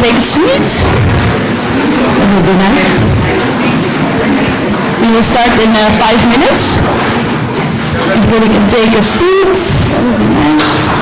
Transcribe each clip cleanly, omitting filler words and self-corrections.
take a seat. That would be nice. We will start in 5 minutes. Everybody can take a seat. That would be nice.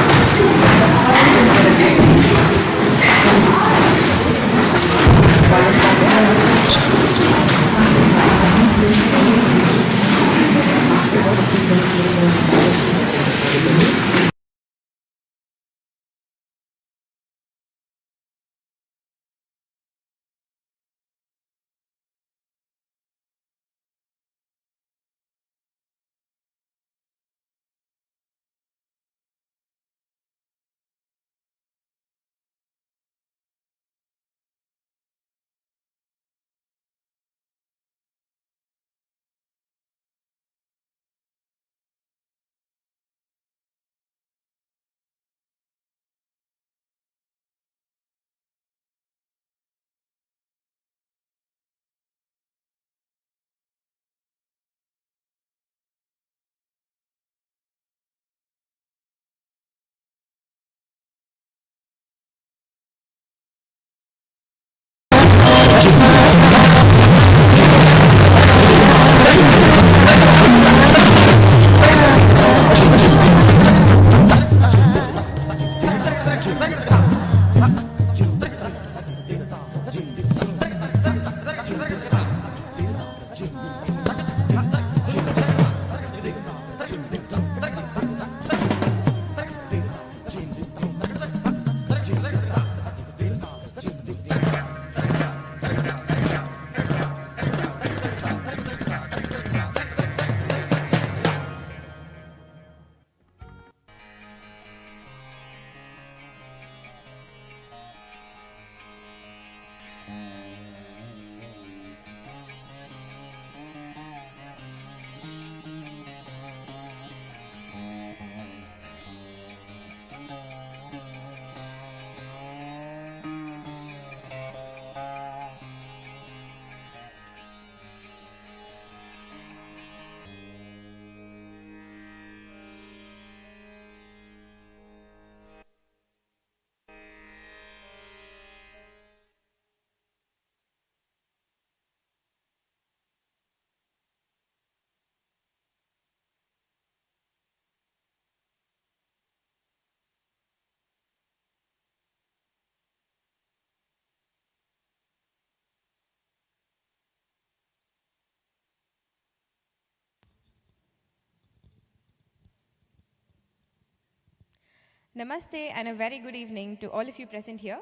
Namaste and a very good evening to all of you present here.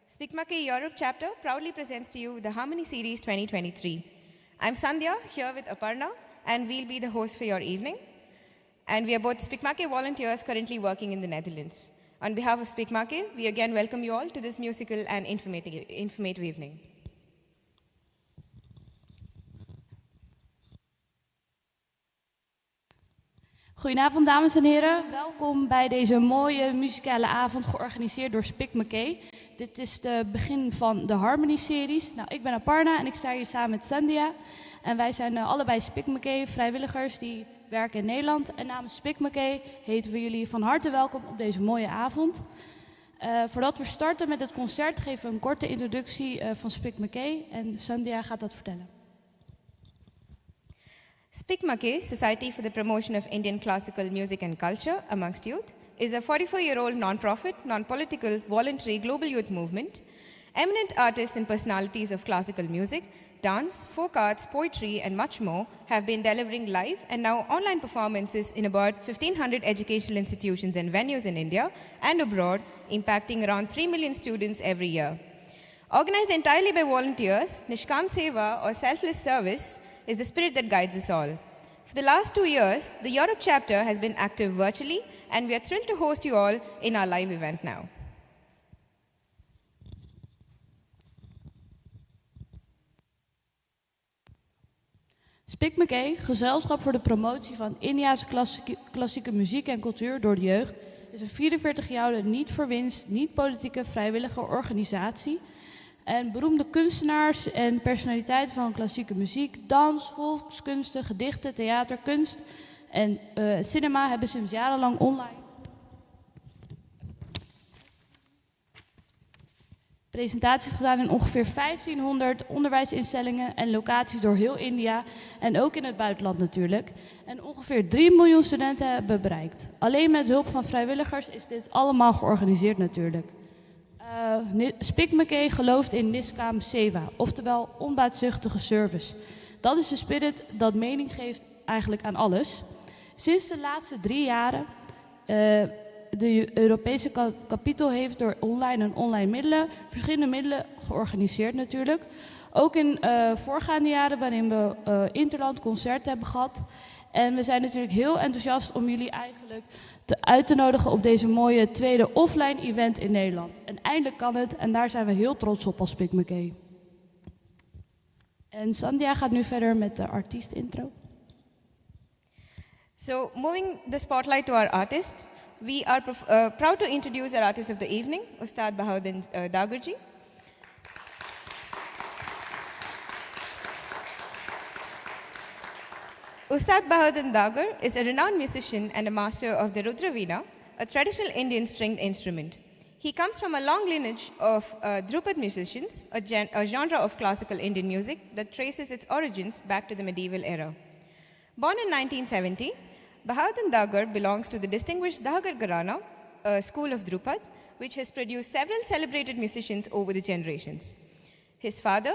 SPIC MACAY Europe chapter proudly presents to you the Harmony Series 2023. I'm Sandhya, here with Aparna, and we'll be the host for your evening. And we are both SPIC MACAY volunteers currently working in the Netherlands. On behalf of SPIC MACAY, we again welcome you all to this musical and informative evening. Goedenavond dames en heren, welkom bij deze mooie muzikale avond georganiseerd door SPIC MACAY. Dit is het begin van de Harmony Series. Nou, ik ben Aparna en ik sta hier samen met Sandhya. En wij zijn allebei SPIC MACAY vrijwilligers die werken in Nederland. En namens SPIC MACAY heten we jullie van harte welkom op deze mooie avond. Voordat we starten met het concert geven we een korte introductie van SPIC MACAY en Sandhya gaat dat vertellen. SPIC MACAY, Society for the Promotion of Indian Classical Music and Culture amongst Youth, is a 44-year-old non-profit, non-political, voluntary global youth movement. Eminent artists and personalities of classical music, dance, folk arts, poetry, and much more have been delivering live and now online performances in about 1,500 educational institutions and venues in India and abroad, impacting around 3 million students every year. Organized entirely by volunteers, Nishkam Seva or selfless service is the spirit that guides us all. For the last 2 years, the Europe chapter has been active virtually, and we are thrilled to host you all in our live event now. SPIC MACAY, gezelschap voor de promotie van Indiase klassieke muziek en cultuur door de jeugd, is een 44-jarige niet voor winst, niet politieke vrijwillige organisatie. En beroemde kunstenaars en personaliteiten van klassieke muziek, dans, volkskunsten, gedichten, theater, kunst en cinema hebben sinds jarenlang online presentaties gedaan in ongeveer 1500 onderwijsinstellingen en locaties door heel India en ook in het buitenland natuurlijk. En ongeveer 3 miljoen studenten hebben bereikt. Alleen met hulp van vrijwilligers is dit allemaal georganiseerd natuurlijk. SPIC MACAY gelooft in Niskam Seva, oftewel onbaatzuchtige service. Dat is de spirit dat mening geeft eigenlijk aan alles. Sinds de laatste 3 jaren, de Europese kapitol heeft door online middelen, verschillende middelen georganiseerd natuurlijk. Ook in voorgaande jaren waarin we interland concerten hebben gehad. En we zijn natuurlijk heel enthousiast om jullie eigenlijk uit te nodigen op deze mooie tweede offline event in Nederland. En eindelijk kan het en daar zijn we heel trots op als SPIC MACAY. En Sandhya gaat nu verder met de artiest-intro. So, moving the spotlight to our artist, we are proud to introduce our artist of the evening, Ustad Bahauddin Dagar ji. Ustad Bahauddin Dagar is a renowned musician and a master of the Rudra Veena, a traditional Indian stringed instrument. He comes from a long lineage of Drupad musicians, a genre of classical Indian music that traces its origins back to the medieval era. Born in 1970, Bahauddin Dagar belongs to the distinguished Dagar Gharana, a school of Drupad, which has produced several celebrated musicians over the generations. His father,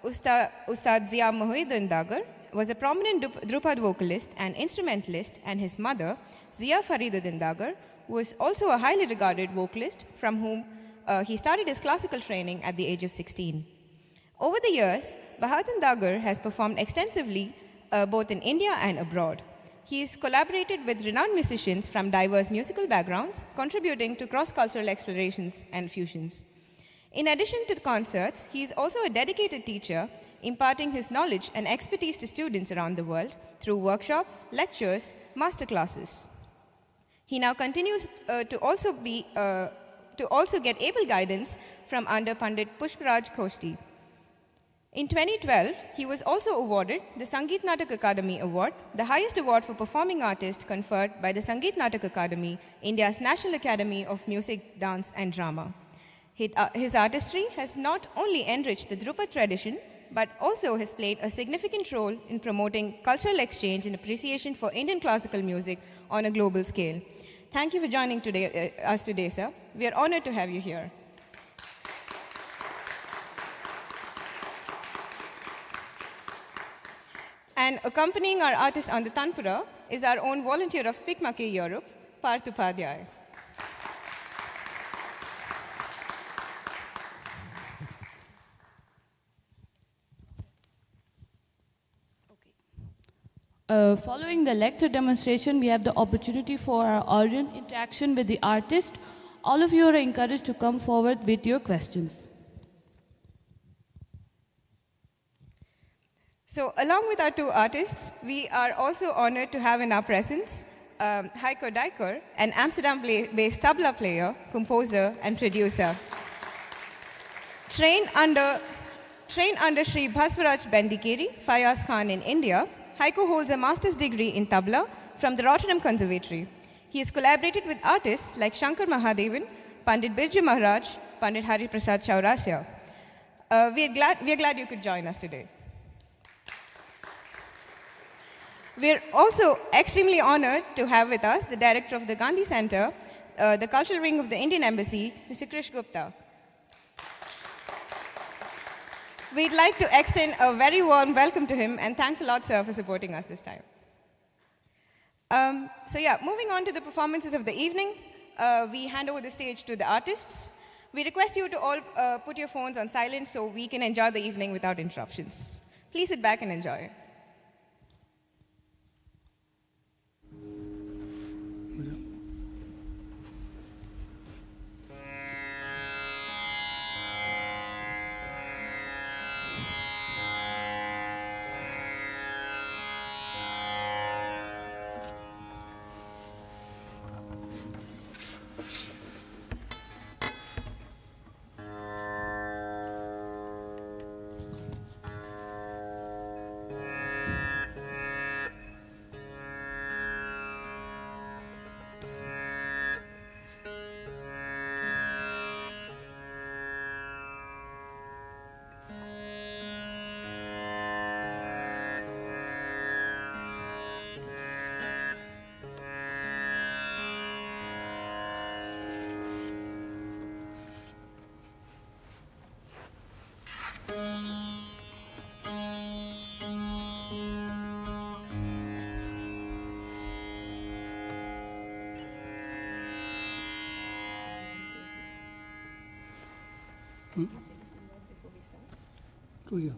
Ustad Bahauddin Dagar, was a prominent Drupad vocalist and instrumentalist, and his mother, Zia Fariduddin Dagar, was also a highly regarded vocalist from whom he started his classical training at the age of 16. Over the years, Bahauddin Dagar has performed extensively both in India and abroad. He has collaborated with renowned musicians from diverse musical backgrounds, contributing to cross-cultural explorations and fusions. In addition to the concerts, he is also a dedicated teacher, imparting his knowledge and expertise to students around the world through workshops, lectures, masterclasses. He now continues to also get able guidance from under Pandit Pushparaj Khoshti. In 2012, he was also awarded the Sangeet Natak Akademi Award, the highest award for performing artist conferred by the Sangeet Natak Akademi, India's National Academy of Music, Dance and Drama. His artistry has not only enriched the Drupad tradition, but also has played a significant role in promoting cultural exchange and appreciation for Indian classical music on a global scale. Thank you for joining us today, sir. We are honored to have you here. And accompanying our artist on the Tanpura is our own volunteer of SPIC MACAY Europe, Parth Upadhyay. Following the lecture demonstration, we have the opportunity for our audience interaction with the artist. All of you are encouraged to come forward with your questions. So, along with our two artists, we are also honored to have in our presence Heiko Dijker, an Amsterdam-based tabla player, composer, and producer. Trained under Sri Bhaswaraj Bendikeri, Fayaz Khan in India, Heiko holds a master's degree in tabla from the Rotterdam Conservatory. He has collaborated with artists like Shankar Mahadevan, Pandit Birju Maharaj, Pandit Hari Prasad Chaurasia. We are glad you could join us today. We are also extremely honored to have with us the director of the Gandhi Center, the cultural wing of the Indian Embassy, Mr. Krish Gupta. We'd like to extend a very warm welcome to him, and thanks a lot, sir, for supporting us this time. Moving on to the performances of the evening, we hand over the stage to the artists. We request you to all put your phones on silent so we can enjoy the evening without interruptions. Please sit back and enjoy. To here.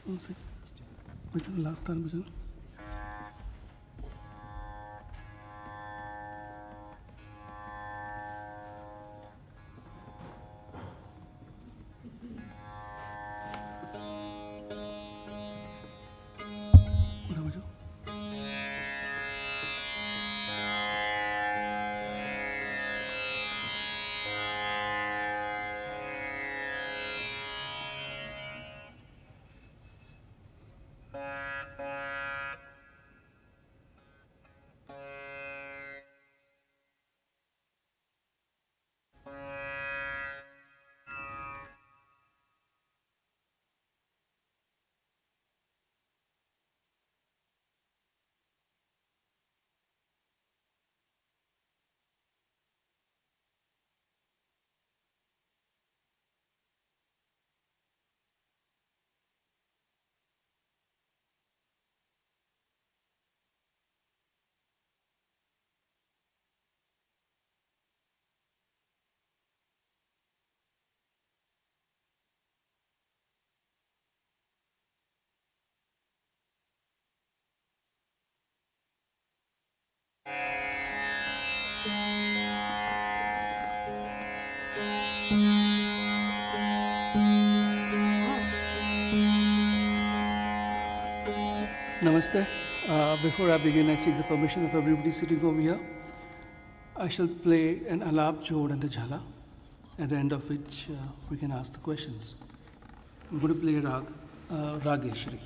One second. Bhajan, last time, Bhajan. Namaste. Before I begin, I seek the permission of everybody sitting over here. I shall play an alap, jod and a jhala, at the end of which we can ask the questions. I'm going to play Rageshri.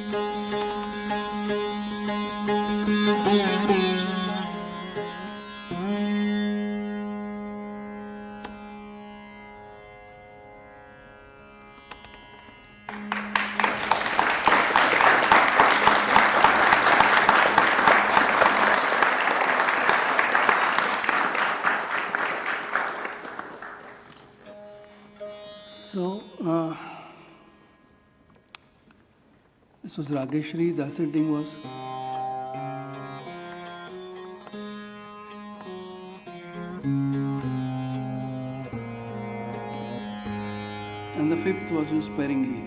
So, this was Rageshri, the ascending was and the fifth was used sparingly.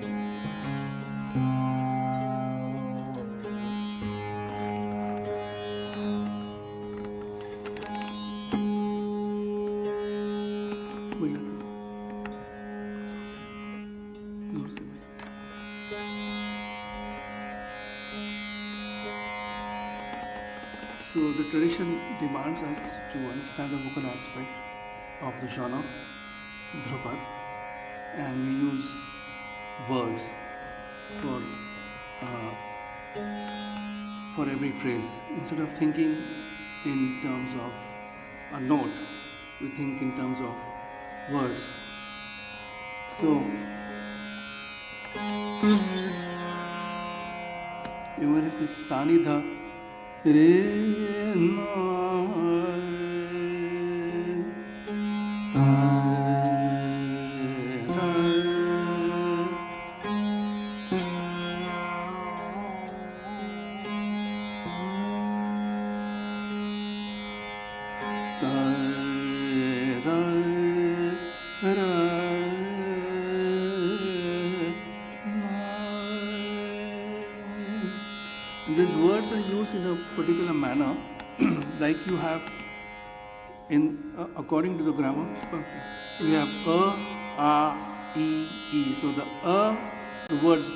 So the tradition demands us to understand the vocal aspect of the genre, Dhrupad, and we use words for every phrase. Instead of thinking in terms of a note, we think in terms of words. So even if it's Sanidha, Re na these words are used in a particular manner, like you have in according to the grammar, we have a, e, e. So the words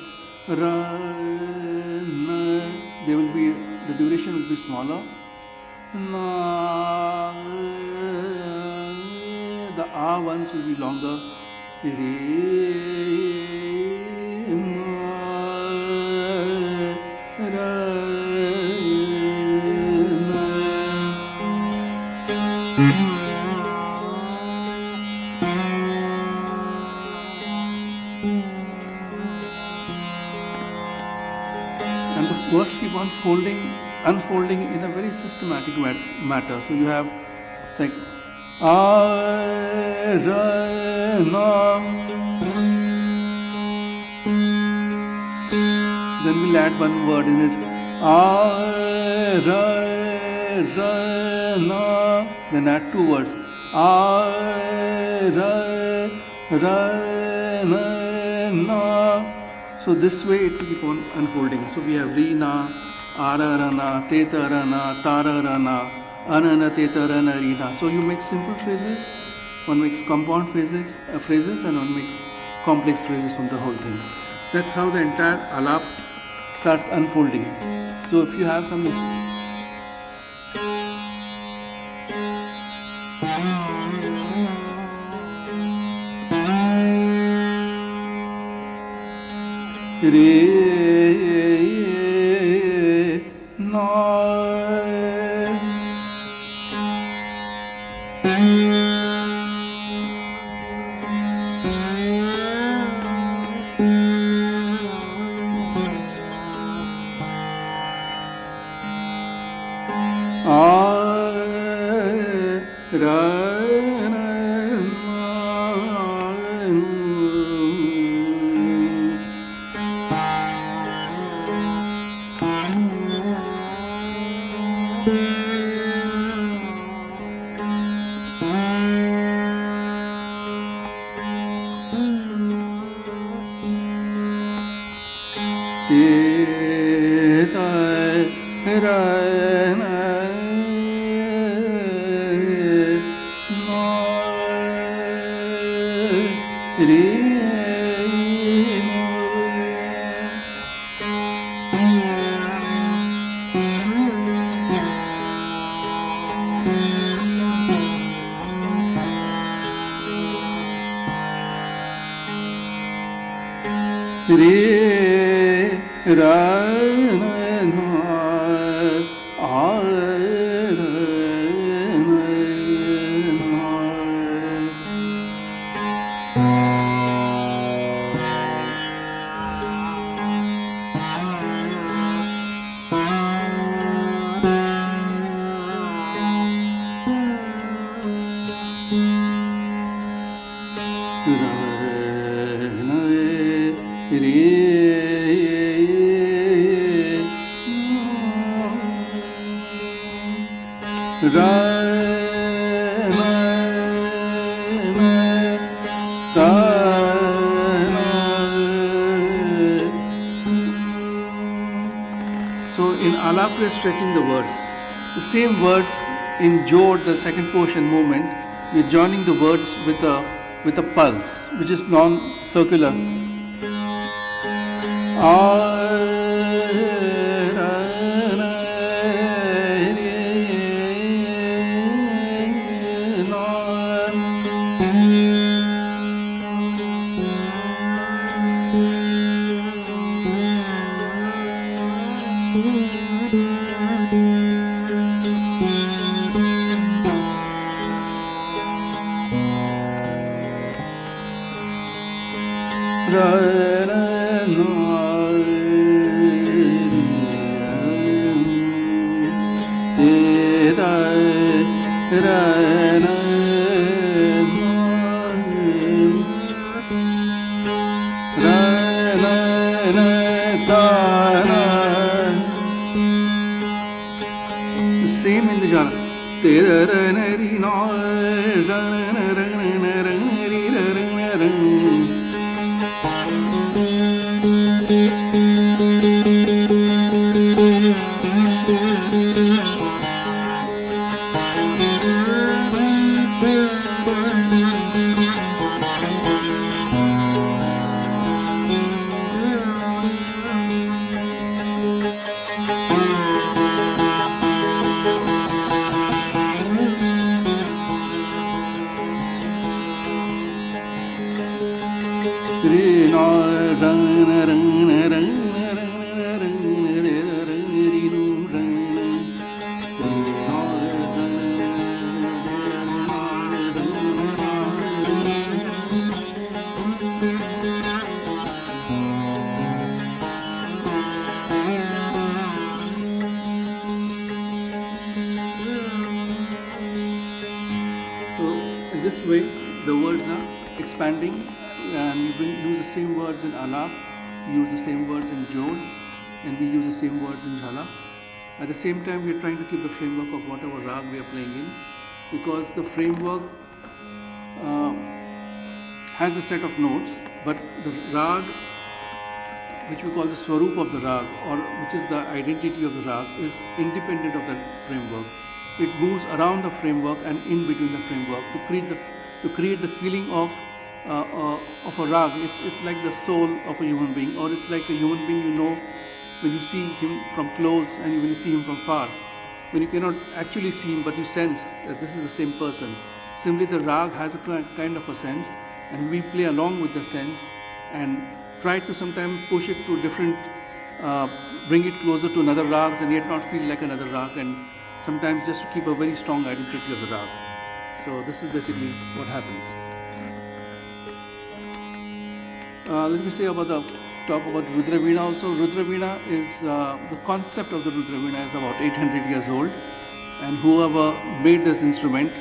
ra, na, they will be, the duration will be smaller. Na, the a ones will be longer. Re, and the words keep on unfolding in a very systematic matter. So you have like a, ra, na. Then we'll add one word in it. A, ra, na. Then add two words. A, ra, na. So this way it will keep on unfolding. So we have Reena, Ararana, Tetarana, Tararana, Anana, Tetarana, Reena. So you make simple phrases, one makes compound phrases, and one makes complex phrases from the whole thing. That's how the entire alap starts unfolding. So if you have something Re, na, Re, So in alap we are stretching the words. The same words in Jod, the second portion movement, we are joining the words with a pulse, which is non-circular. The same in the jhana. This way the words are expanding, and we use the same words in alap, we use the same words in jod, and we use the same words in jhala. At the same time, we are trying to keep the framework of whatever rag we are playing in, because the framework has a set of notes, but the rag, which we call the swarup of the rag, or which is the identity of the rag, is independent of that framework. It moves around the framework and in between the framework to create the feeling of a rag. It's like the soul of a human being, or it's like a human being, you know, when you see him from close and when you see him from far. When you cannot actually see him, but you sense that this is the same person. Simply the rag has a kind of a sense, and we play along with the sense and try to sometimes push it to different, bring it closer to another rags and yet not feel like another rag, and sometimes just to keep a very strong identity of the rag. So this is basically what happens. Let me say talk about Rudra Veena also. Rudra Veena is, the concept of the Rudra Veena is about 800 years old, and whoever made this instrument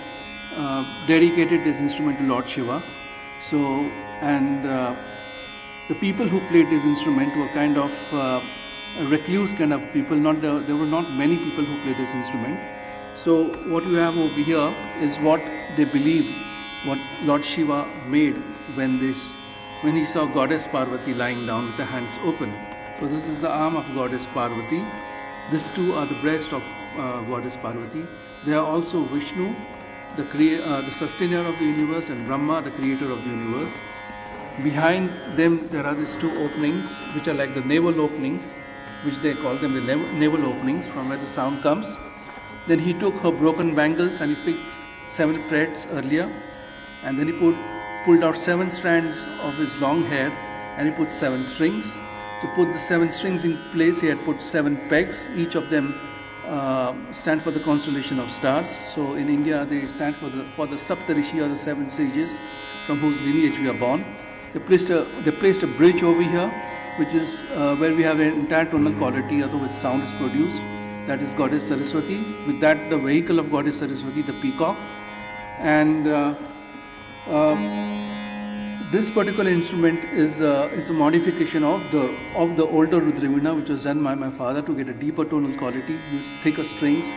dedicated this instrument to Lord Shiva. So, and the people who played this instrument were kind of a recluse kind of people. There were not many people who played this instrument. So what you have over here is what they believe, what Lord Shiva made when he saw Goddess Parvati lying down with the hands open. So this is the arm of Goddess Parvati. These two are the breast of Goddess Parvati. They are also Vishnu, the sustainer of the universe, and Brahma, the creator of the universe. Behind them there are these two openings, which are like the navel openings, which they call them the navel openings, from where the sound comes. Then he took her broken bangles and he fixed 7 frets earlier, and then he pulled out 7 strands of his long hair, and he put 7 strings. to put the 7 strings in place, he had put 7 pegs. Each of them stand for the constellation of stars. So in India, they stand for the Saptarishi, or the 7 sages from whose lineage we are born. They placed a bridge over here, which is where we have an entire tonal quality, although with sound is produced. That is Goddess Saraswati. With that, the vehicle of Goddess Saraswati, the peacock. And this particular instrument is a modification of the older Rudra Veena, which was done by my father to get a deeper tonal quality. Use thicker strings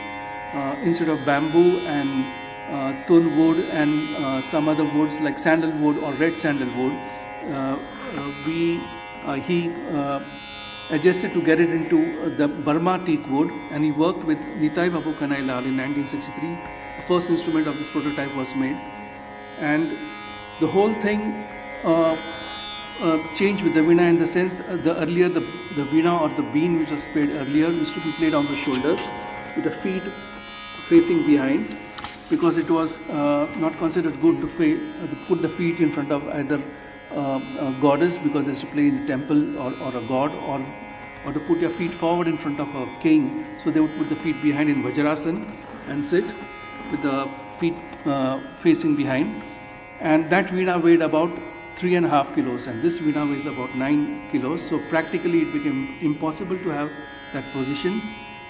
instead of bamboo and tun wood and some other woods like sandalwood or red sandalwood. He adjusted to get it into the Burma teak wood, and he worked with Nitai Babu Kanai Lal in 1963. The first instrument of this prototype was made, and the whole thing changed with the veena in the sense the veena or the bean which was played earlier used to be played on the shoulders with the feet facing behind, because it was not considered good to put the feet in front of either a goddess, because they used to play in the temple, or a god, or to put your feet forward in front of a king. So they would put the feet behind in Vajrasan and sit with the feet facing behind. And that veena weighed about 3.5 kilos, and this veena weighs about 9 kilos. So practically it became impossible to have that position.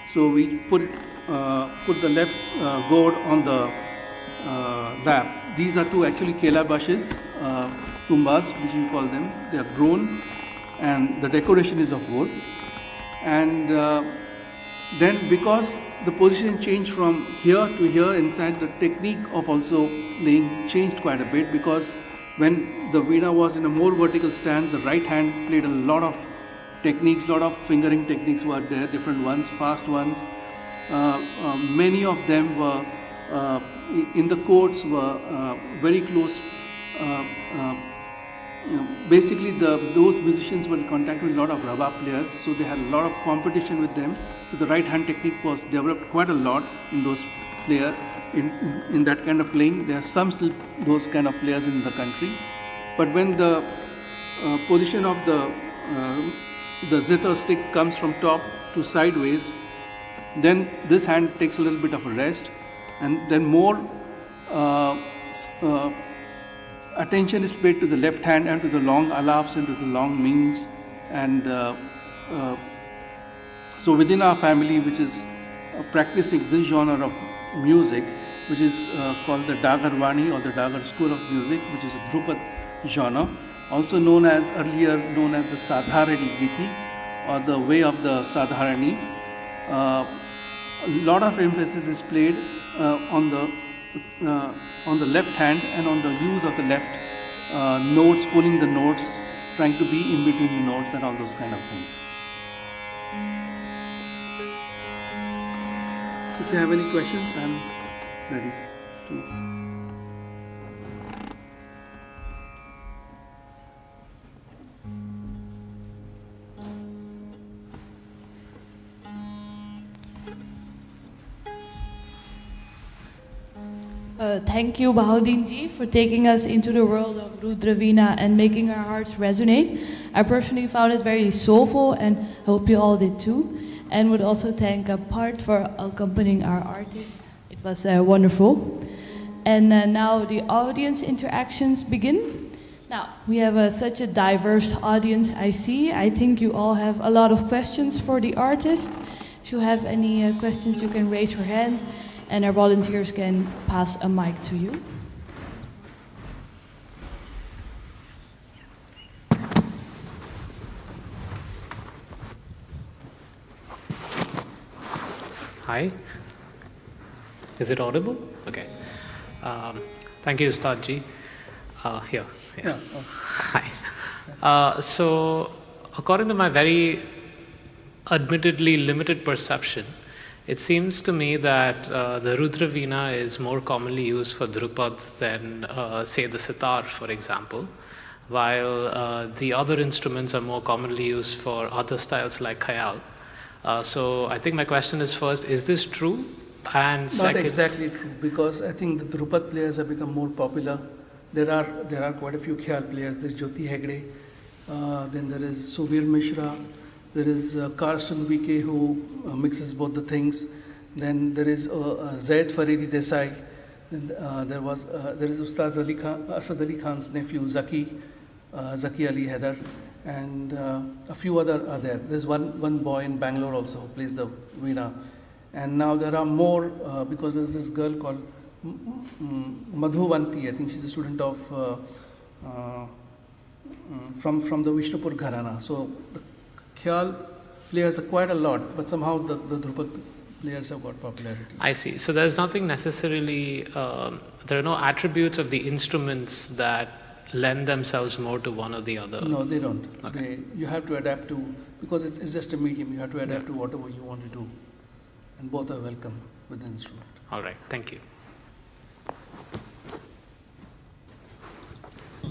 So we put the left gourd on the lap. These are two actually calabashes, tumbas, which you call them. They are grown, and the decoration is of wood. And then because the position changed from here to here inside, the technique of also playing changed quite a bit, because when the veena was in a more vertical stance, the right hand played a lot of techniques, lot of fingering techniques were there, different ones, fast ones. Many of them were in the courts were very close. Basically, those musicians were in contact with a lot of rabab players, so they had a lot of competition with them. So the right hand technique was developed quite a lot in those players. In that kind of playing, there are some still those kind of players in the country. But when the position of the zither stick comes from top to sideways, then this hand takes a little bit of a rest, and then more attention is paid to the left hand and to the long alaps and to the long means. And so within our family, which is practicing this genre of music, which is called the Dagar Vani or the Dagar School of Music, which is a Dhrupad genre, also earlier known as the Sadharani Giti or the way of the Sadharani. A lot of emphasis is played on the left hand and on the use of the left notes, pulling the notes, trying to be in between the notes and all those kind of things. So if you have any questions, I am ready to. Thank you, Bahauddin ji, for taking us into the world of Rudra Veena and making our hearts resonate. I personally found it very soulful, and hope you all did too. And would also thank Part for accompanying our artist. It was wonderful. And now the audience interactions begin. Now, we have such a diverse audience, I see. I think you all have a lot of questions for the artist. If you have any questions, you can raise your hand, and our volunteers can pass a mic to you. Hi. Is it audible? Okay. Thank you, Ustad ji. Here. Yeah. Hi. So, according to my very admittedly limited perception, it seems to me that the Rudra Veena is more commonly used for Dhrupad than, say, the sitar, for example, while the other instruments are more commonly used for other styles like khayal. So I think my question is, first, is this true? And second, not exactly true, because I think the Dhrupad players have become more popular. There are quite a few khayal players. There's Jyoti Hegde, Then there is Suvir Mishra. There is Karsten VK who mixes both the things. Then there is Zaid Faridi Desai. Then there is Ustad Asad Ali Khan's nephew Zaki Ali Haider, and a few other are there. There's one boy in Bangalore also who plays the veena, and now there are more because there's this girl called Madhuvanti. I think she's a student of from the Vishnupur Gharana. So the Khyal players are quite a lot, but somehow the Drupad players have got popularity. I see. So there's nothing necessarily, there are no attributes of the instruments that lend themselves more to one or the other. No, they don't. Okay. You have to adapt to, because it's just a medium, you have to adapt to whatever you want to do. And both are welcome with the instrument. All right, thank you.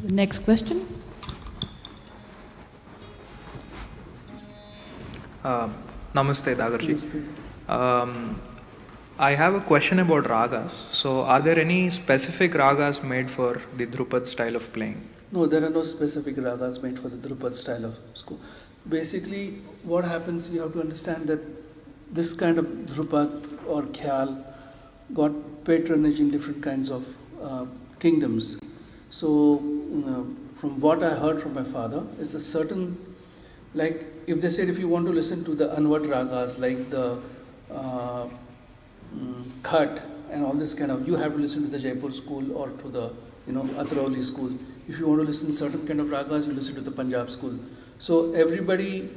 The next question. Namaste, Dagarji. Namaste. I have a question about ragas. So, are there any specific ragas made for the Drupad style of playing? No, there are no specific ragas made for the Drupad style of school. Basically, what happens, you have to understand that this kind of Drupad or Khyal got patronage in different kinds of kingdoms. So, from what I heard from my father, it's a certain, like if they said if you want to listen to the Anwad ragas, like the Khat and all this kind of, you have to listen to the Jaipur school or to the Atrauli school. If you want to listen to certain kind of ragas, you listen to the Punjab school. So everybody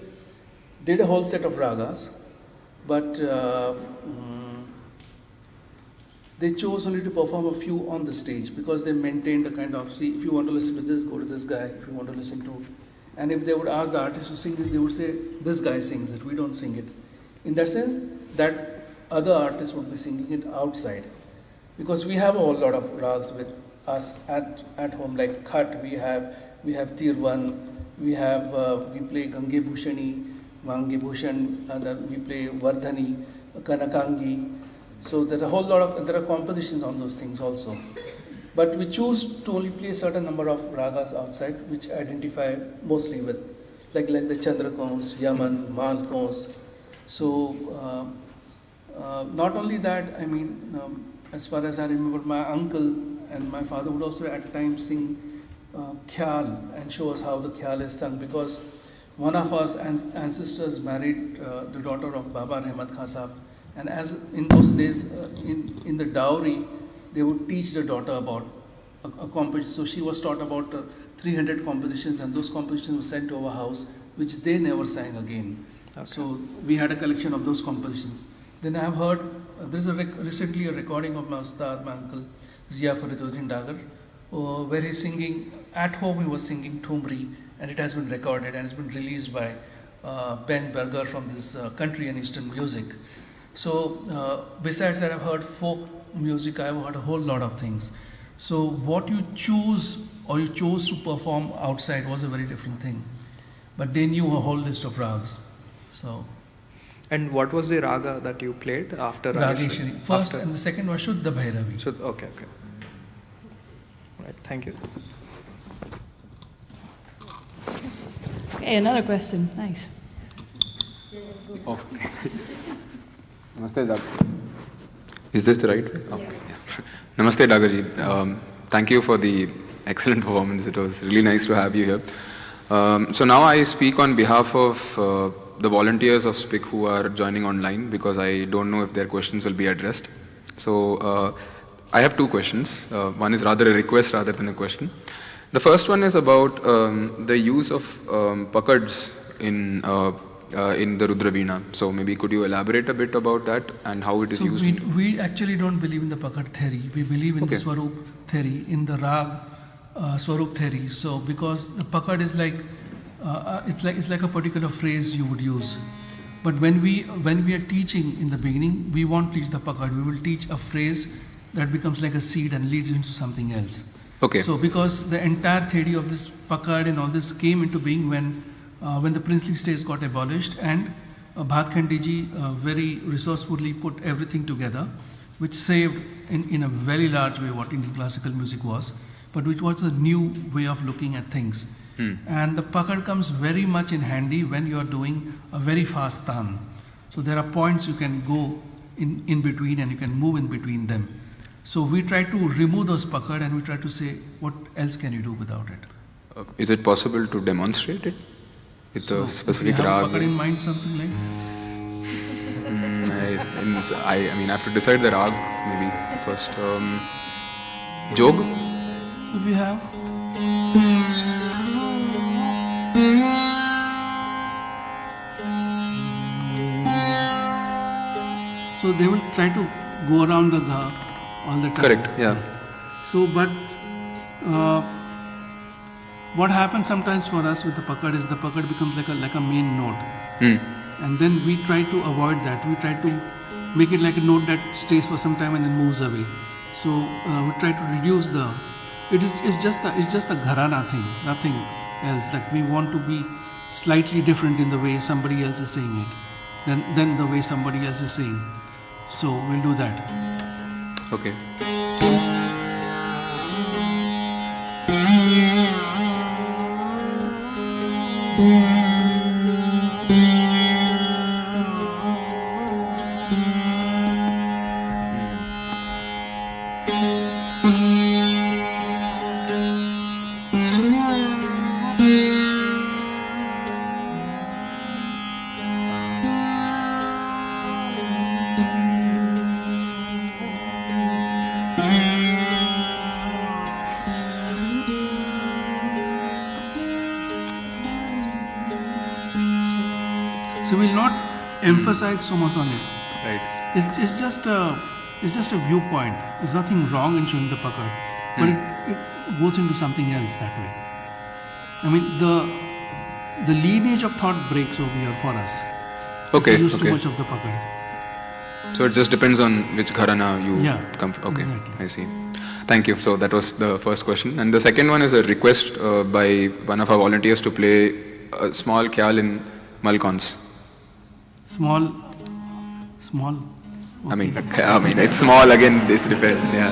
did a whole set of ragas, but they chose only to perform a few on the stage because they maintained a kind of, see, if you want to listen to this, go to this guy. If you want to listen to, and if they would ask the artist to sing it, they would say, this guy sings it, we don't sing it. In that sense, that other artists would be singing it outside. Because we have a whole lot of rags with us at home, like Khat, we have Tirvan, we play Gange Bhushani, Vange Bhushan, we play Vardhani, Kanakangi. So there are compositions on those things also. But we choose to only play a certain number of ragas outside, which identify mostly with, like the Chandrakons, Yaman, Malkons. So not only that, I mean, as far as I remember, my uncle and my father would also at times sing Khyal and show us how the Khyal is sung, because one of our ancestors married the daughter of Baba Ahmad Khan Sahab, and as in those days, in the dowry, they would teach the daughter about a composition. So she was taught about 300 compositions, and those compositions were sent to our house, which they never sang again. Okay. So we had a collection of those compositions. Then I have heard, there's recently a recording of my Ustad, my uncle, Zia Bahauddin Dagar, where he's singing, at home he was singing Thumri, and it has been recorded and it's been released by Ben Berger from this country and Eastern music. So besides that, I've heard folk music, I've heard a whole lot of things. So what you choose or you chose to perform outside was a very different thing. But they knew a whole list of rags. So. And what was the raga that you played after Rageshwari? First and the second was Shuddha Bhairavi. Okay. Right, thank you. Okay, another question. Nice. Okay. Namaste, Dagar. Is this the right way? Okay. Yeah. Namaste, Dagarji. Thank you for the excellent performance. It was really nice to have you here. So now I speak on behalf of the volunteers of SPIC who are joining online, because I don't know if their questions will be addressed. So I have two questions. One is rather a request rather than a question. The first one is about the use of pakads in the Rudra Veena. So maybe could you elaborate a bit about that and how it is used? We actually don't believe in the pakad theory. We believe in the Swarup theory, in the rag Swarup theory. So because the pakad is like, it's like a particular phrase you would use. But when we are teaching in the beginning, we won't teach the pakad. We will teach a phrase that becomes like a seed and leads into something else. Okay. So because the entire theory of this pakad and all this came into being when the princely states got abolished, and Bhatkandi ji very resourcefully put everything together, which saved in a very large way what Indian classical music was, but which was a new way of looking at things. And the pakad comes very much in handy when you are doing a very fast tan. So there are points you can go in between and you can move in between them. So we try to remove those pakad and we try to say, what else can you do without it? Is it possible to demonstrate it with So a specific if you have rag? pakad in mind, something like? I mean, I have to decide the rag maybe first. Jog? If you have. So they will try to go around the ga all the time. Correct, yeah. So, but what happens sometimes for us with the pakad is the pakad becomes like a main note. And then we try to avoid that. We try to make it like a note that stays for some time and then moves away. So we try to reduce the. It's just a gharana thing, nothing else. Like we want to be slightly different in the way somebody else is saying it, than the way somebody else is saying. So we'll do that. Okay. So we'll not emphasize so much on it. Right. It's just a viewpoint. There's nothing wrong in showing the pakad, but it goes into something else that way. I mean, the lineage of thought breaks over here for us. Okay. We use too Okay. much of the pakad. So it just depends on which gharana you Yeah, come from. Okay, exactly. I see. Thank you. So that was the first question. And the second one is a request by one of our volunteers to play a small khyal in Malkons. Small. I mean, it's small again. This depends. Yeah.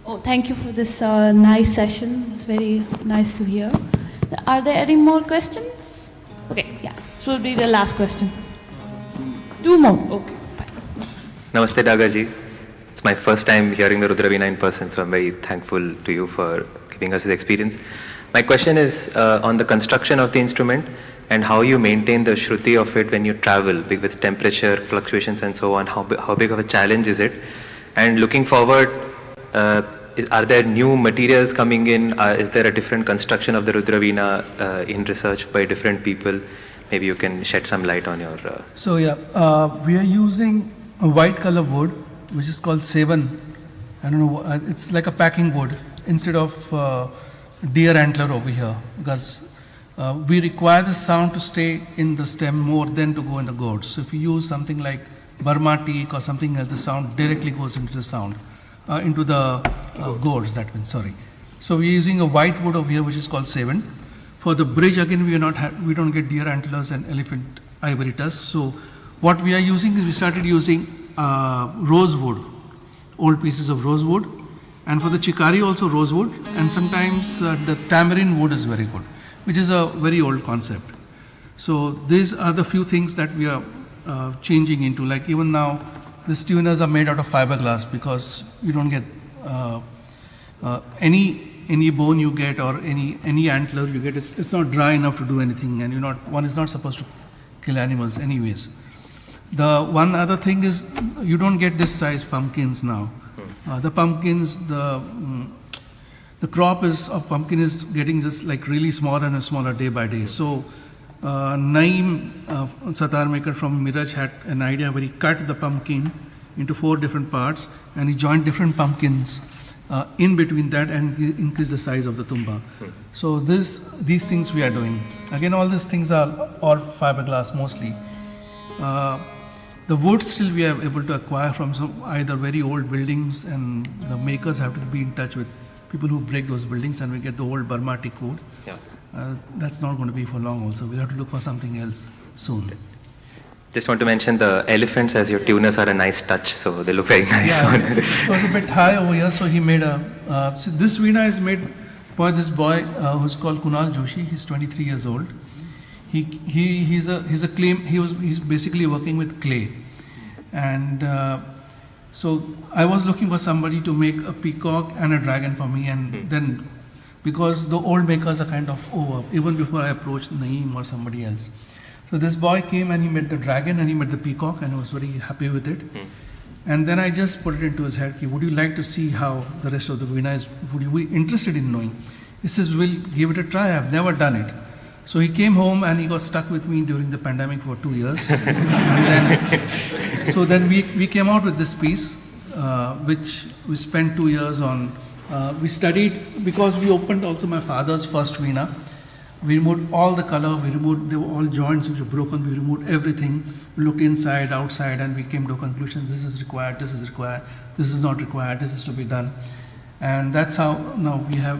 Oh, thank you for this nice session. It's very nice to hear. Are there any more questions? Okay, yeah. This will be the last question. Two more. Okay, fine. Namaste, Dagarji. It's my first time hearing the Rudra Veena in person, so I'm very thankful to you for giving us this experience. My question is on the construction of the instrument and how you maintain the shruti of it when you travel with temperature fluctuations and so on. How big of a challenge is it? And looking forward, are there new materials coming in? Is there a different construction of the Rudra Veena in research by different people? Maybe you can shed some light on your... So yeah, we are using a white color wood, which is called Sevan. I don't know, it's like a packing wood instead of deer antler over here, because we require the sound to stay in the stem more than to go in the gourds. So if you use something like Burma teak or something else, the sound directly goes into the sound, into the gourds, that means, sorry. So we're using a white wood over here, which is called Sevan. For the bridge, again, we don't get deer antlers and elephant ivory tusks. So what we are using is we started using rosewood, old pieces of rosewood, and for the chikari also rosewood, and sometimes the tamarind wood is very good, which is a very old concept. So these are the few things that we are changing into. Like even now, these tuners are made out of fiberglass because you don't get any bone you get or any antler you get. It's not dry enough to do anything, and one is not supposed to kill animals anyways. The one other thing is you don't get this size pumpkins now. The pumpkins, the crop of pumpkin is getting just like really smaller and smaller day by day. So Naeem, satar maker from Miraj, had an idea where he cut the pumpkin into 4 different parts and he joined different pumpkins in between that and increase the size of the tumba. So these things we are doing. Again, all these things are all fiberglass mostly. The wood still we are able to acquire from either very old buildings, and the makers have to be in touch with people who break those buildings, and we get the old Burma teak wood. Yeah. That's not going to be for long also. We have to look for something else soon. Just want to mention the elephants as your tuners are a nice touch, so they look very nice. Yeah, it was a bit high over here, so he made so this veena is made by this boy who's called Kunal Joshi. He's 23 years old. He's basically working with clay, and so I was looking for somebody to make a peacock and a dragon for me, and then because the old makers are kind of over, even before I approached Naeem or somebody else. So this boy came and he made the dragon and he made the peacock, and I was very happy with it. And then I just put it into his head, would you like to see how the rest of the veena is, would you be interested in knowing? He says, we'll give it a try, I've never done it. So he came home and he got stuck with me during the pandemic for 2 years. So then we came out with this piece, which we spent 2 years on. We studied, because we opened also my father's first veena. We removed all the color, there were all joints which were broken, we removed everything. We looked inside, outside, and we came to a conclusion, this is required, this is required, this is not required, this is to be done. And that's how now we have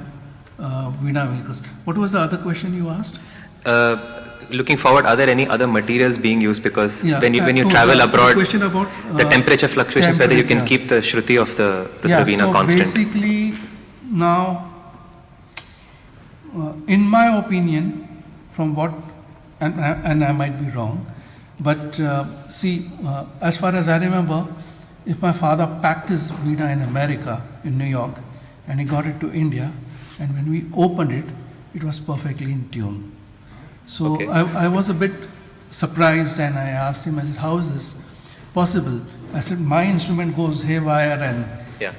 veena makers. What was the other question you asked? Looking forward, are there any other materials being used? Because Yeah, when you travel abroad, question about, the temperature fluctuations, whether you can keep the shruti of the Rudra Veena constant. Basically now, in my opinion, from what, and I might be wrong, but as far as I remember, if my father packed his Veena in America, in New York, and he got it to India, and when we opened it, it was perfectly in tune. So Okay. I was a bit surprised, and I asked him, I said, how is this possible? I said, my instrument goes haywire, and Yeah.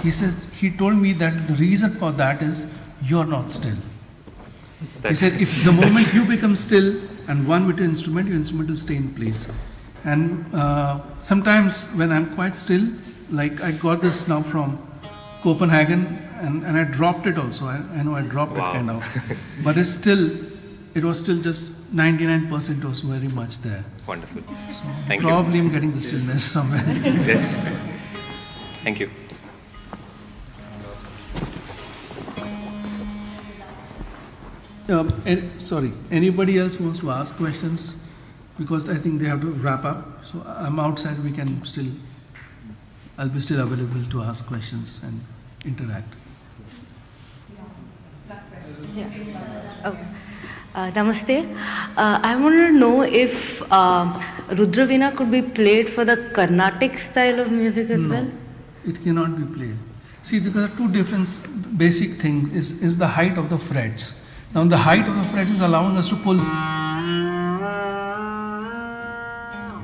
he told me that the reason for that is you're not still. He said, if the moment you become still and one with your instrument will stay in place. And sometimes when I'm quite still, like I got this now from Copenhagen, and I dropped it also. I know I dropped Wow. it kind of, but it was still just 99% was very much there. Wonderful. Thank you. Probably I'm getting the stillness somewhere. Yes. Thank you. Sorry, anybody else wants to ask questions? Because I think they have to wrap up. So I'm outside, I'll be still available to ask questions and interact. Namaste. I want to know if Rudra Veena could be played for the Carnatic style of music as well? It cannot be played. See, there are two different basic things, is the height of the frets. Now the height of the frets is allowing us to pull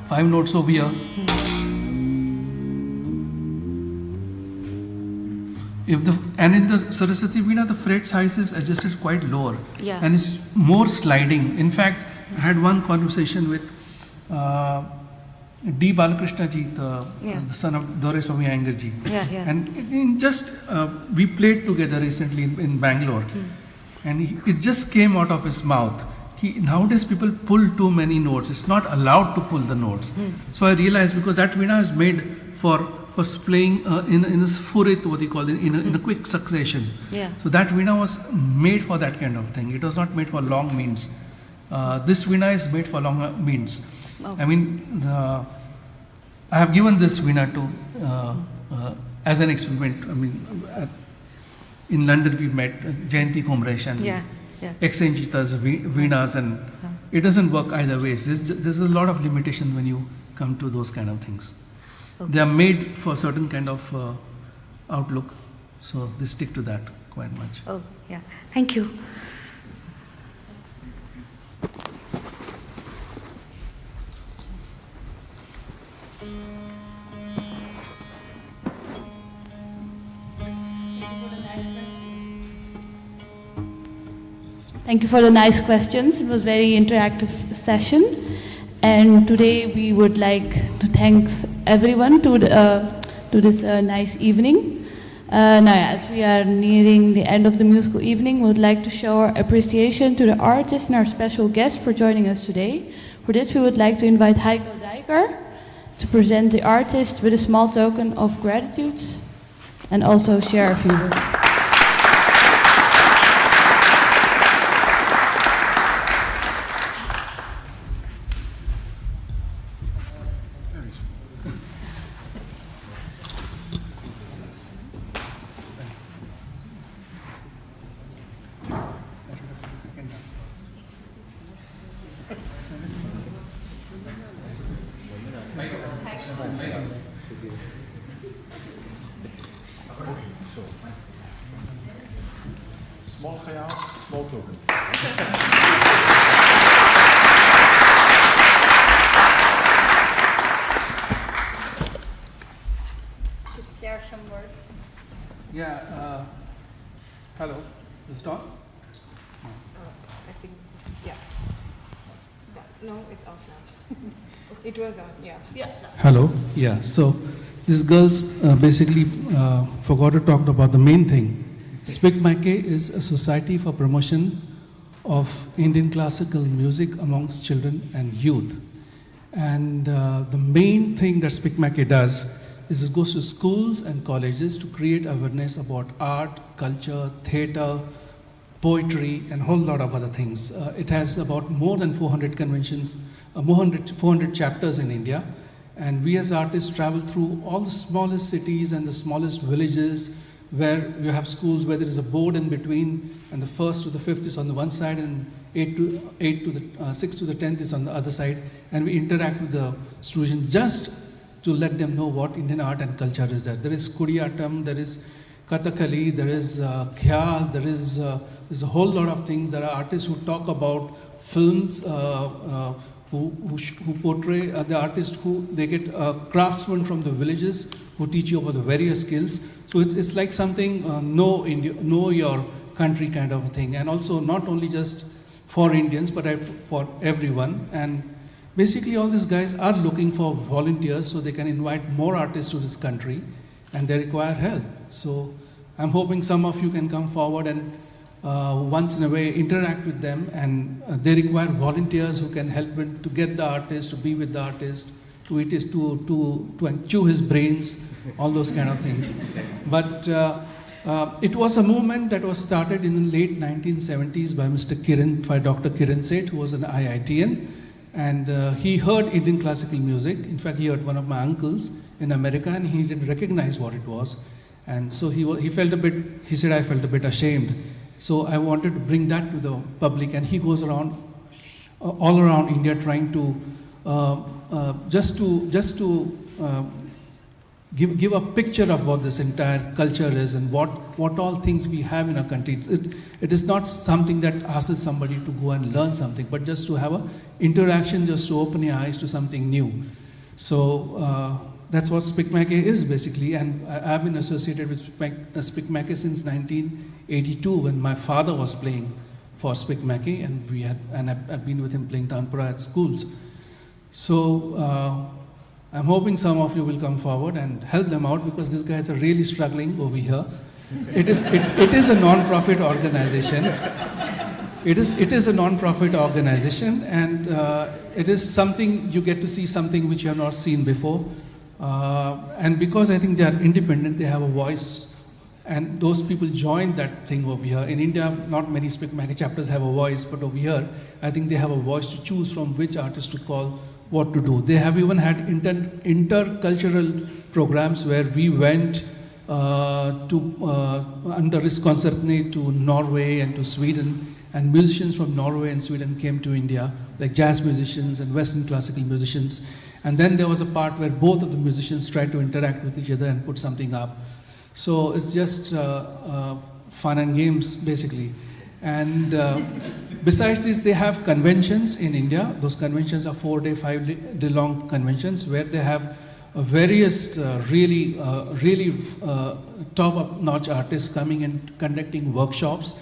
5 notes over here. And in the Saraswati Veena, the fret size is adjusted quite lower, Yeah. and it's more sliding. In fact, I had one conversation with D. Balakrishna ji, the son of Dore Swami Iyengar ji. Yeah. And we played together recently in Bangalore, and it just came out of his mouth. Nowadays people pull too many notes. It's not allowed to pull the notes. So I realized, because that Veena is made for playing in a furit, what you call it, in a quick succession. Yeah. So that Veena was made for that kind of thing. It was not made for long means. This Veena is made for long means. Oh. I mean, I have given this Veena to as an experiment. I mean, in London we met Jayanti Komresh and Yeah. exchanged us Veenas, and it doesn't work either ways. There's a lot of limitation when you come to those kind of things. Okay. They are made for certain kind of outlook, so they stick to that quite much. Oh, yeah. Thank you. Thank you for the nice questions. It was a very interactive session. And today we would like to thank everyone to this nice evening. Now, as we are nearing the end of the musical evening, we would like to show our appreciation to the artists and our special guests for joining us today. For this, we would like to invite Heiko Dijker to present the artist with a small token of gratitude and also share a few words. Small khayal, small token. Could share some words. Yeah. Hello. Is it on? I think this is, yeah. No, it's off now. It was on, yeah. Hello. Yeah. So these girls basically forgot to talk about the main thing. SPIC MACAY is a society for promotion of Indian classical music amongst children and youth. And the main thing that SPIC MACAY does is it goes to schools and colleges to create awareness about art, culture, theatre, poetry, and a whole lot of other things. It has about more than 400 conventions, 400 chapters in India. And we as artists travel through all the smallest cities and the smallest villages where you have schools where there is a board in between, and the 1st to the 5th is on the one side, and 6th to the 10th is on the other side, and we interact with the students just to let them know what Indian art and culture is there. There is Kudiyattam, there is Kathakali, there is Khyal, there's a whole lot of things. There are artists who talk about films, who portray the artists they get craftsmen from the villages who teach you about the various skills. So it's like something know your country kind of a thing, and also not only just for Indians but for everyone. And basically all these guys are looking for volunteers so they can invite more artists to this country, and they require help. So I'm hoping some of you can come forward and once in a way interact with them, and they require volunteers who can help them to get the artist, to be with the artist, to chew his brains, all those kind of things. But it was a movement that was started in the late 1970s by Dr. Kiran Seth, who was an IITian, and he heard Indian classical music. In fact, he heard one of my uncles in America, and he didn't recognize what it was. And so he said, I felt a bit ashamed. So I wanted to bring that to the public, and he goes around, all around India trying to, just to give a picture of what this entire culture is and what all things we have in our country. It is not something that asks somebody to go and learn something, but just to have an interaction, just to open your eyes to something new. So that's what SPIC MACAY is basically, and I've been associated with SPIC MACAY since 1982 when my father was playing for SPIC MACAY, and I've been with him playing Tanpura at schools. So I'm hoping some of you will come forward and help them out, because these guys are really struggling over here. It is a non-profit organization. It is a non-profit organization, and it is something you get to see something which you have not seen before. And because I think they are independent, they have a voice, and those people join that thing over here. In India, not many SPIC MACAY chapters have a voice, but over here, I think they have a voice to choose from which artist to call, what to do. They have even had intercultural programs where we went under Riskonsertne to Norway and to Sweden, and musicians from Norway and Sweden came to India, like jazz musicians and Western classical musicians. And then there was a part where both of the musicians tried to interact with each other and put something up. So it's just fun and games, basically. And besides this, they have conventions in India. Those conventions are 4-day, 5-day long conventions where they have various really top-notch artists coming and conducting workshops,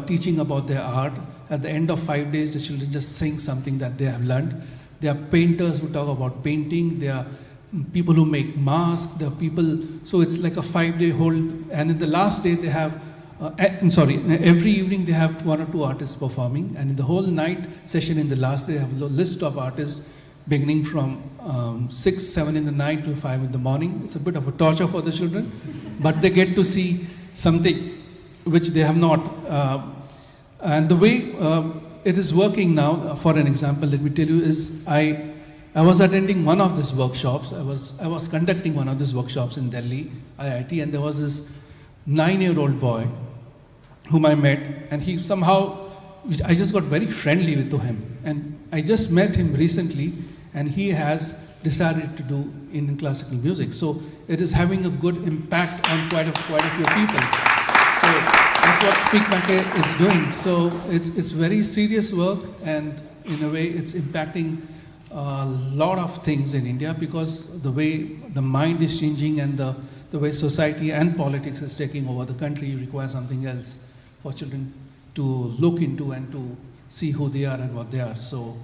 teaching about their art. At the end of 5 days, the children just sing something that they have learned. There are painters who talk about painting. There are people who make masks. There are people, so it's like a 5-day hold. And in the last day, they have, every evening they have 1 or 2 artists performing. And in the whole night session in the last day, they have a list of artists beginning from 6, 7 in the night to 5 in the morning. It's a bit of a torture for the children, but they get to see something which they have not. And the way it is working now, for an example, let me tell you, is I was attending one of these workshops. I was conducting one of these workshops in Delhi, IIT, and there was this 9-year-old boy whom I met, and he somehow, I just got very friendly to him. And I just met him recently, and he has decided to do Indian classical music. So it is having a good impact on quite a few people. So that's what SPIC MACAY is doing. So it's very serious work, and in a way it's impacting a lot of things in India, because the way the mind is changing and the way society and politics is taking over the country requires something else for children to look into and to see who they are and what they are. So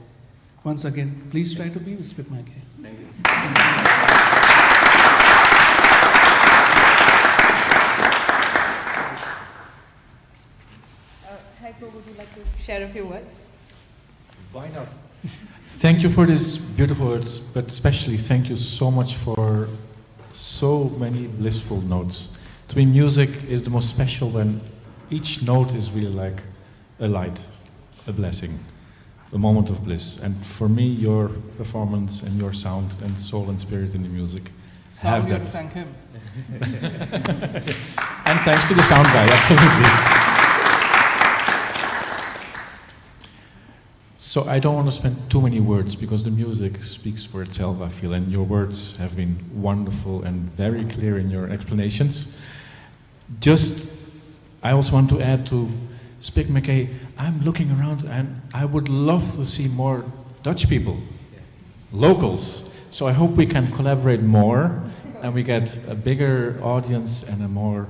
once again, please try to be with SPIC MACAY. Thank you. Heiko, would you like to share a few words? Why not? Thank you for these beautiful words, but especially thank you so much for so many blissful notes. To me, music is the most special when each note is really like a light, a blessing, a moment of bliss. And for me, your performance and your sound and soul and spirit in the music have we have that. to thank him. And thanks to the sound guy, absolutely. So I don't want to spend too many words because the music speaks for itself, I feel, and your words have been wonderful and very clear in your explanations. I also want to add to SPIC MACAY, I'm looking around and I would love to see more Dutch people, locals. So I hope we can collaborate more and we get a bigger audience and a more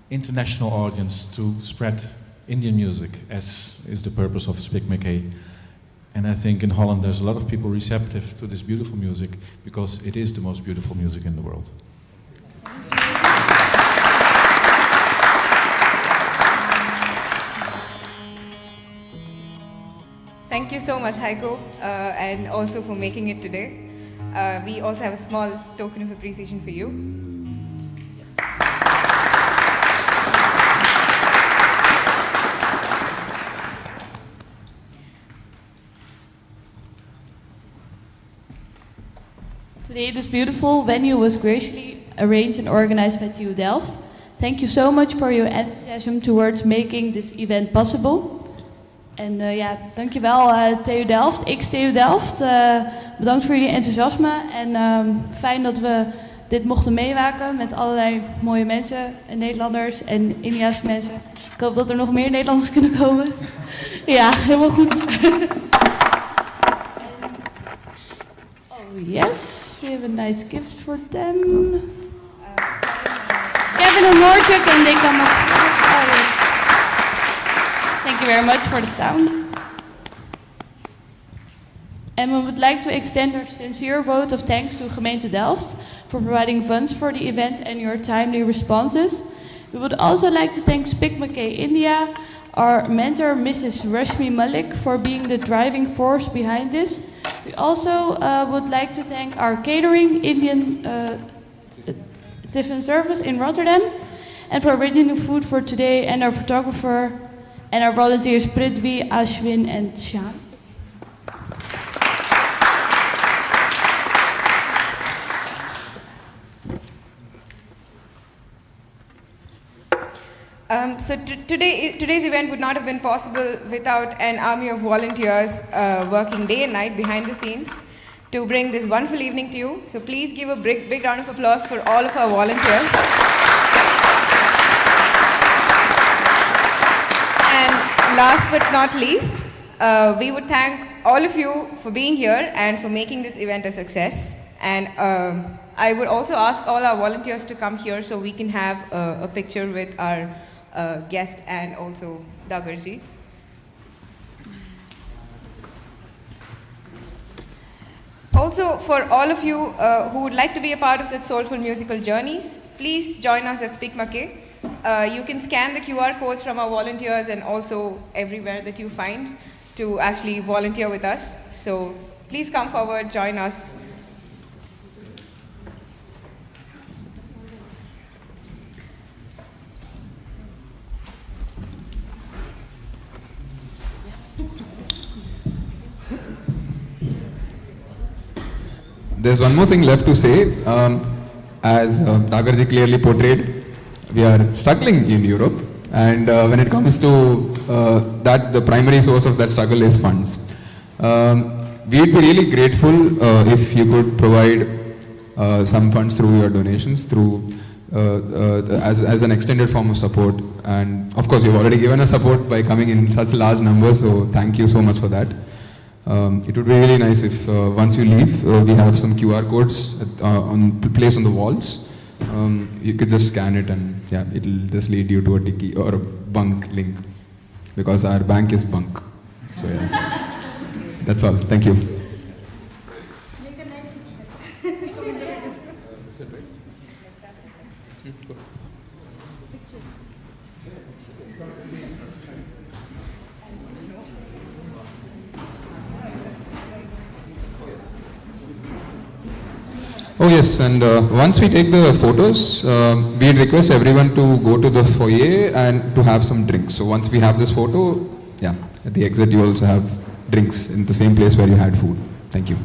international audience to spread Indian music, as is the purpose of SPIC MACAY. And I think in Holland there's a lot of people receptive to this beautiful music because it is the most beautiful music in the world. Thank you so much, Heiko, and also for making it today. We also have a small token of appreciation for you. Today, this beautiful venue was graciously arranged and organized by TU Delft. Thank you so much for your enthusiasm towards making this event possible. En dankjewel TU Delft, TU Delft. Bedankt voor jullie enthousiasme en fijn dat we dit mochten meewaken met allerlei mooie mensen, Nederlanders en Indiaanse mensen. Ik hoop dat er nog meer Nederlanders kunnen komen. Ja, helemaal goed. Oh yes, we have a nice gift for them. Kevin and Mortuk, and they come up. Oh, yes. Thank you very much for the sound. And we would like to extend our sincere vote of thanks to Gemeente Delft for providing funds for the event and your timely responses. We would also like to thank SPIC MACAY India, our mentor Mrs. Rashmi Malik, for being the driving force behind this. We also would like to thank our catering, Indian Tiffin Service in Rotterdam, and for arranging the food for today, and our photographer and our volunteers Prithvi, Ashwin and Shyam. Today's event would not have been possible without an army of volunteers working day and night behind the scenes to bring this wonderful evening to you. So please give a big round of applause for all of our volunteers. And last but not least, we would thank all of you for being here and for making this event a success. And I would also ask all our volunteers to come here so we can have a picture with our guest and also Dagarji. Also, for all of you who would like to be a part of such soulful musical journeys, please join us at SPIC MACAY. You can scan the QR codes from our volunteers and also everywhere that you find to actually volunteer with us. So please come forward, join us. There's one more thing left to say. As Dagarji clearly portrayed, we are struggling in Europe, and when it comes to that, the primary source of that struggle is funds. We'd be really grateful if you could provide some funds through your donations, through as an extended form of support. And of course, you've already given us support by coming in such large numbers, so thank you so much for that. It would be really nice if once you leave, we have some QR codes placed on the walls. You could just scan it and yeah, it'll just lead you to a Tiki or a bunk link, because our bank is bunk. So yeah, that's all. Thank you. Oh yes, and once we take the photos, we'd request everyone to go to the foyer and to have some drinks. So once we have this photo, yeah, at the exit you also have drinks in the same place where you had food. Thank you.